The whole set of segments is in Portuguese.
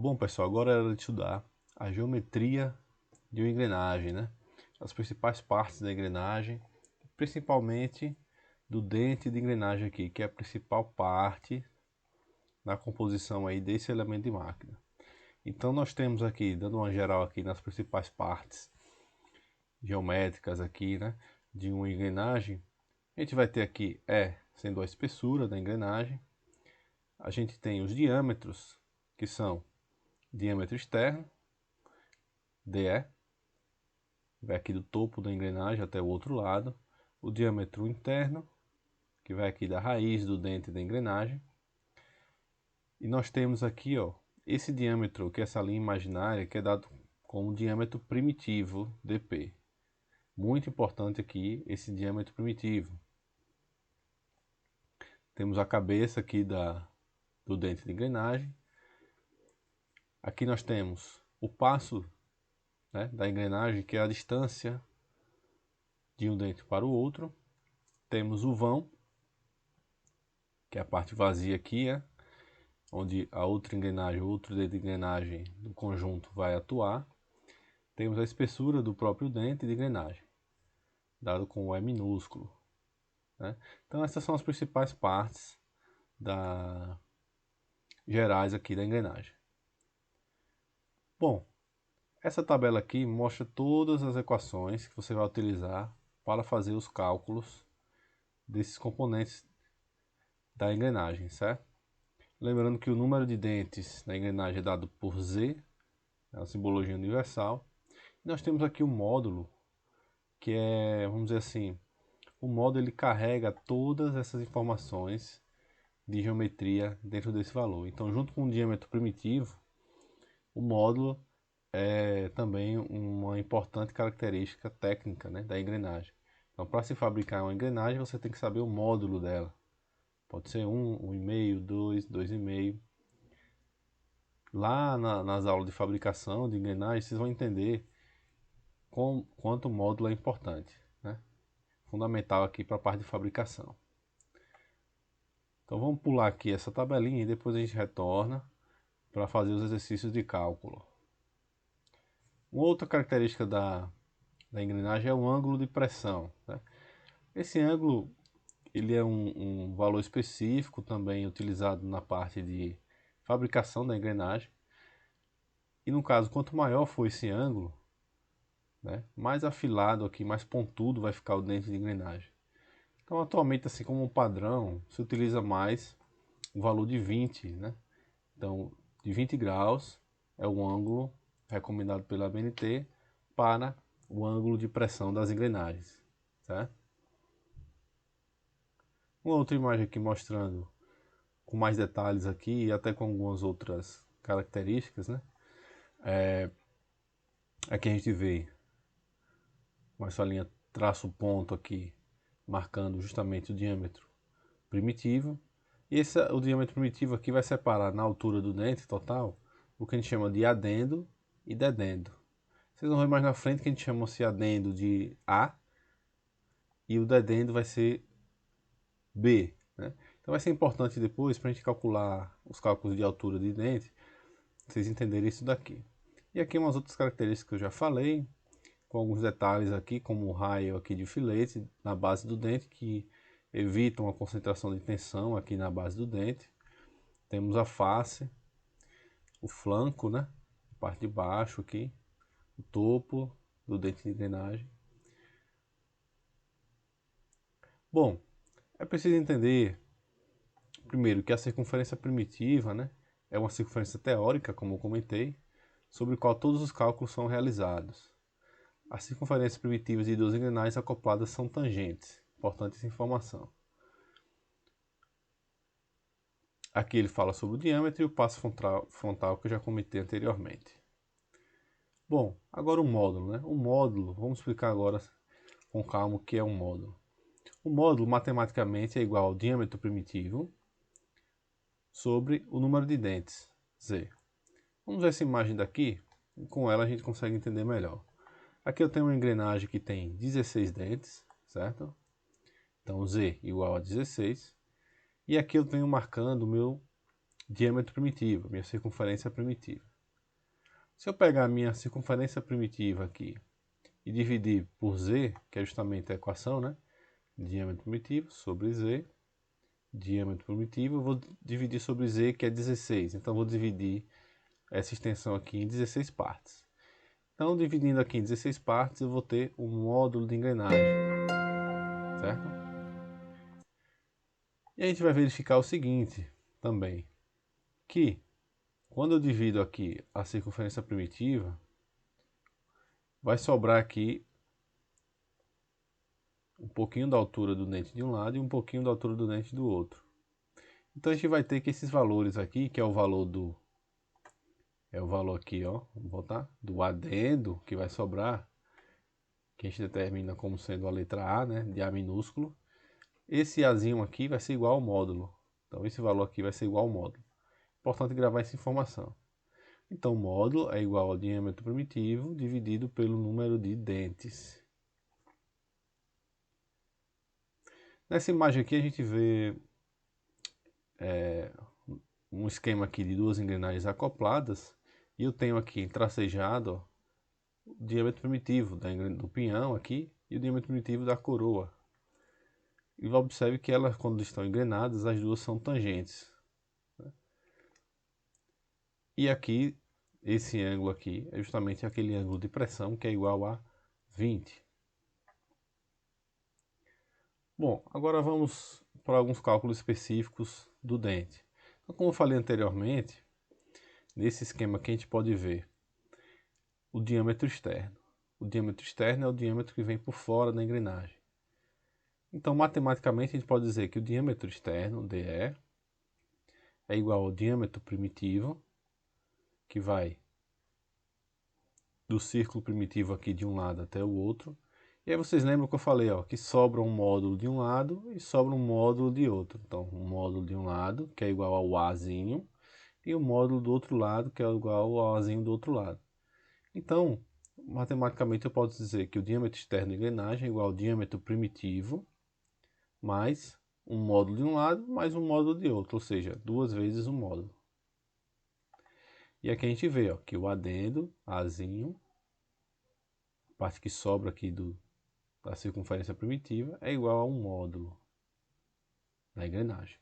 Bom, pessoal, agora é hora de estudar a geometria de uma engrenagem, né? As principais partes da engrenagem, principalmente do dente de engrenagem aqui, que é a principal parte na composição aí desse elemento de máquina. Então nós temos aqui, dando uma geral aqui nas principais partes geométricas aqui, né, de uma engrenagem, a gente vai ter aqui sendo a espessura da engrenagem. A gente tem os diâmetros, que são diâmetro externo, DE, vai aqui do topo da engrenagem até o outro lado. O diâmetro interno, que vai aqui da raiz do dente da engrenagem. E nós temos aqui, ó, esse diâmetro, que é essa linha imaginária, que é dado como diâmetro primitivo, dp. Muito importante aqui esse diâmetro primitivo. Temos a cabeça aqui do dente de engrenagem. Aqui nós temos o passo, né, da engrenagem, que é a distância de um dente para o outro. Temos o vão, que é a parte vazia aqui, onde a outra engrenagem, o outro dente de engrenagem do conjunto vai atuar. Temos a espessura do próprio dente de engrenagem, dado com o E minúsculo, né? Então essas são as principais partes gerais aqui da engrenagem. Bom, essa tabela aqui mostra todas as equações que você vai utilizar para fazer os cálculos desses componentes da engrenagem, certo? Lembrando que o número de dentes da engrenagem é dado por Z, é a simbologia universal. E nós temos aqui um módulo, que é, vamos dizer assim, o módulo ele carrega todas essas informações de geometria dentro desse valor. Então, junto com o diâmetro primitivo, o módulo é também uma importante característica técnica, né, da engrenagem. Então, para se fabricar uma engrenagem, você tem que saber o módulo dela. Pode ser 1, 1,5, 2, 2,5. Lá nas aulas de fabricação de engrenagem, vocês vão entender quanto o módulo é importante, né? Fundamental aqui para a parte de fabricação. Então vamos pular aqui essa tabelinha e depois a gente retorna para fazer os exercícios de cálculo. Uma outra característica da engrenagem é o ângulo de pressão, né? Esse ângulo ele é um valor específico também utilizado na parte de fabricação da engrenagem. E no caso, quanto maior for esse ângulo, né, mais afilado aqui, mais pontudo vai ficar o dente de engrenagem. Então atualmente, assim como um padrão, se utiliza mais o valor de 20, né? Então, de 20 graus é o ângulo recomendado pela ABNT para o ângulo de pressão das engrenagens, certo? Uma outra imagem aqui mostrando com mais detalhes aqui e até com algumas outras características, né? Aqui a gente vê com essa linha traço ponto aqui, marcando justamente o diâmetro primitivo. E o diâmetro primitivo aqui vai separar na altura do dente total o que a gente chama de adendo e dedendo. Vocês vão ver mais na frente que a gente chama esse adendo de A e o dedendo vai ser B, né? Então vai ser importante depois para a gente calcular os cálculos de altura de dente, vocês entenderem isso daqui. E aqui umas outras características que eu já falei, com alguns detalhes aqui, como o raio aqui de filete na base do dente, que evitam a concentração de tensão aqui na base do dente. Temos a face, o flanco, né? A parte de baixo aqui, o topo do dente de engrenagem. Bom, é preciso entender, primeiro, que a circunferência primitiva, né, é uma circunferência teórica, como eu comentei, sobre a qual todos os cálculos são realizados. As circunferências primitivas de duas engrenagens acopladas são tangentes. Importante essa informação. Aqui ele fala sobre o diâmetro e o passo frontal que eu já comentei anteriormente. Bom, agora o módulo, né? O módulo, vamos explicar agora com calma o que é um módulo. O módulo matematicamente é igual ao diâmetro primitivo sobre o número de dentes, Z. Vamos ver essa imagem daqui, e com ela a gente consegue entender melhor. Aqui eu tenho uma engrenagem que tem 16 dentes, certo? Então Z igual a 16. E aqui eu tenho marcando o meu diâmetro primitivo, minha circunferência primitiva. Se eu pegar a minha circunferência primitiva aqui e dividir por z, que é justamente a equação, né? Diâmetro primitivo sobre z, diâmetro primitivo, eu vou dividir sobre z, que é 16. Então, eu vou dividir essa extensão aqui em 16 partes. Então, dividindo aqui em 16 partes, eu vou ter um módulo de engrenagem, certo? E a gente vai verificar o seguinte também, que quando eu divido aqui a circunferência primitiva, vai sobrar aqui um pouquinho da altura do dente de um lado e um pouquinho da altura do dente do outro. Então a gente vai ter que esses valores aqui, que é o valor do... É o valor aqui, ó, vamos botar, do adendo que vai sobrar, que a gente determina como sendo a letra A, né, de A minúsculo. Esse Azinho aqui vai ser igual ao módulo. Então esse valor aqui vai ser igual ao módulo. Importante gravar essa informação. Então, módulo é igual ao diâmetro primitivo dividido pelo número de dentes. Nessa imagem aqui a gente vê um esquema aqui de duas engrenagens acopladas. E eu tenho aqui tracejado, ó, o diâmetro primitivo do pinhão aqui e o diâmetro primitivo da coroa. E observe que elas, quando estão engrenadas, as duas são tangentes. E aqui, esse ângulo aqui é justamente aquele ângulo de pressão que é igual a 20. Bom, agora vamos para alguns cálculos específicos do dente. Então, como eu falei anteriormente, nesse esquema aqui a gente pode ver o diâmetro externo. O diâmetro externo é o diâmetro que vem por fora da engrenagem. Então, matematicamente, a gente pode dizer que o diâmetro externo, DE, é igual ao diâmetro primitivo, que vai do círculo primitivo aqui de um lado até o outro. E aí vocês lembram que eu falei, ó, que sobra um módulo de um lado e sobra um módulo de outro. Então, um módulo de um lado, que é igual ao Azinho, e o módulo do outro lado, que é igual ao Azinho do outro lado. Então, matematicamente eu posso dizer que o diâmetro externo da engrenagem é igual ao diâmetro primitivo, mais um módulo de um lado, mais um módulo de outro, ou seja, duas vezes o módulo. E aqui a gente vê, ó, que o adendo, Azinho, a parte que sobra aqui da circunferência primitiva, é igual a um módulo da engrenagem.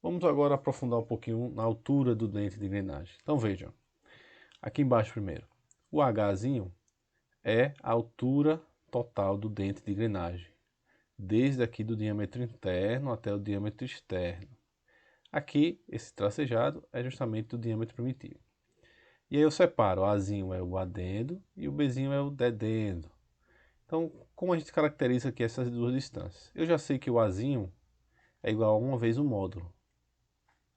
Vamos agora aprofundar um pouquinho na altura do dente de engrenagem. Então vejam, aqui embaixo primeiro, o Hzinho é a altura total do dente de engrenagem, desde aqui do diâmetro interno até o diâmetro externo. Aqui, esse tracejado é justamente o diâmetro primitivo. E aí eu separo, o Azinho é o adendo e o Bzinho é o dedendo. Então, como a gente caracteriza aqui essas duas distâncias? Eu já sei que o Azinho é igual a uma vez o módulo.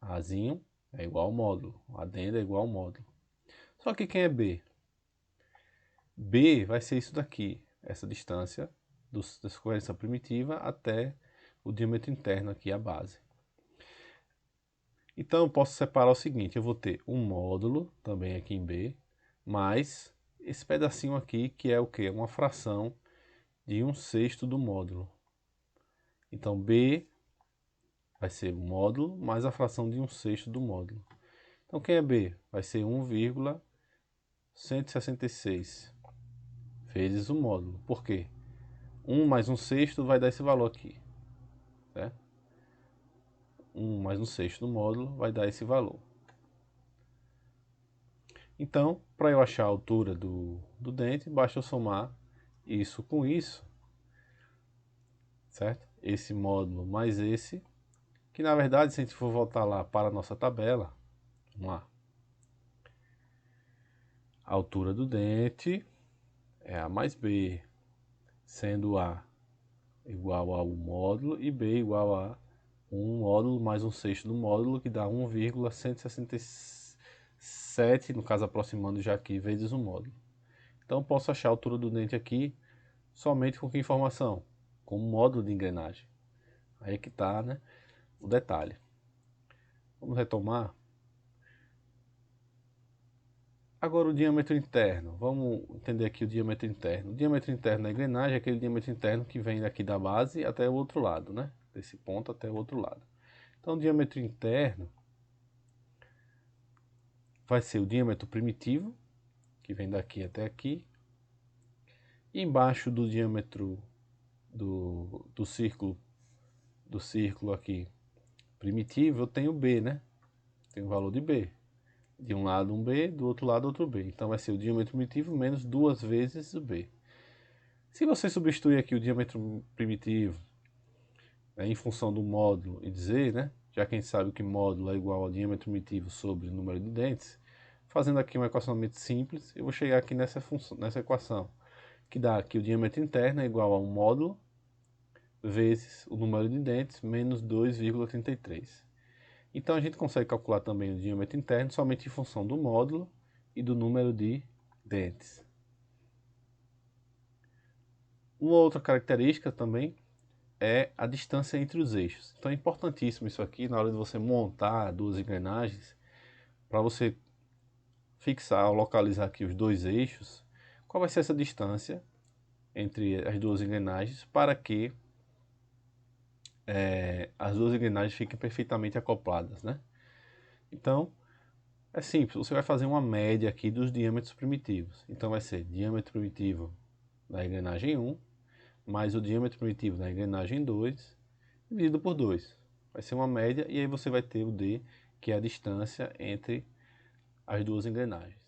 Azinho é igual ao módulo. O adendo é igual ao módulo. Só que quem é B? B vai ser isso daqui, essa distância da circunferência primitiva até o diâmetro interno aqui, a base. Então eu posso separar o seguinte, eu vou ter um módulo, também aqui em B, mais esse pedacinho aqui, que é o quê? Uma fração de 1/6 do módulo. Então B vai ser o módulo mais a fração de 1/6 do módulo. Então quem é B? Vai ser 1,166 vezes o módulo. Por quê? 1 mais 1/6 vai dar esse valor aqui, certo? 1 mais 1/6 do módulo vai dar esse valor. Então, para eu achar a altura do dente, basta eu somar isso com isso, certo? Esse módulo mais esse, que na verdade, se a gente for voltar lá para a nossa tabela, vamos lá. A altura do dente é A mais B, sendo A igual ao módulo e B igual a 1 módulo mais 1/6 do módulo, que dá 1,167, no caso aproximando já aqui, vezes o módulo. Então posso achar a altura do dente aqui somente com que informação? Com o módulo de engrenagem. Aí é que está, né, o detalhe. Vamos retomar. Agora o diâmetro interno. Vamos entender aqui o diâmetro interno. O diâmetro interno da engrenagem é aquele diâmetro interno que vem daqui da base até o outro lado, né? Desse ponto até o outro lado. Então o diâmetro interno vai ser o diâmetro primitivo, que vem daqui até aqui. E embaixo do diâmetro do círculo aqui primitivo, eu tenho B, né? Tem o valor de B. De um lado um B, do outro lado outro B. Então vai ser o diâmetro primitivo menos 2 vezes o B. Se você substituir aqui o diâmetro primitivo, né, em função do módulo e dizer, né, já que a gente sabe que módulo é igual ao diâmetro primitivo sobre o número de dentes, fazendo aqui uma equação muito simples, eu vou chegar aqui nessa equação, que dá que o diâmetro interno é igual a um módulo vezes o número de dentes menos 2,33. Então a gente consegue calcular também o diâmetro interno somente em função do módulo e do número de dentes. Uma outra característica também é a distância entre os eixos. Então é importantíssimo isso aqui na hora de você montar duas engrenagens, para você fixar ou localizar aqui os dois eixos, qual vai ser essa distância entre as duas engrenagens para que as duas engrenagens fiquem perfeitamente acopladas, né? Então, é simples, você vai fazer uma média aqui dos diâmetros primitivos. Então vai ser diâmetro primitivo da engrenagem 1 mais o diâmetro primitivo da engrenagem 2 dividido por 2. Vai ser uma média e aí você vai ter o D, que é a distância entre as duas engrenagens.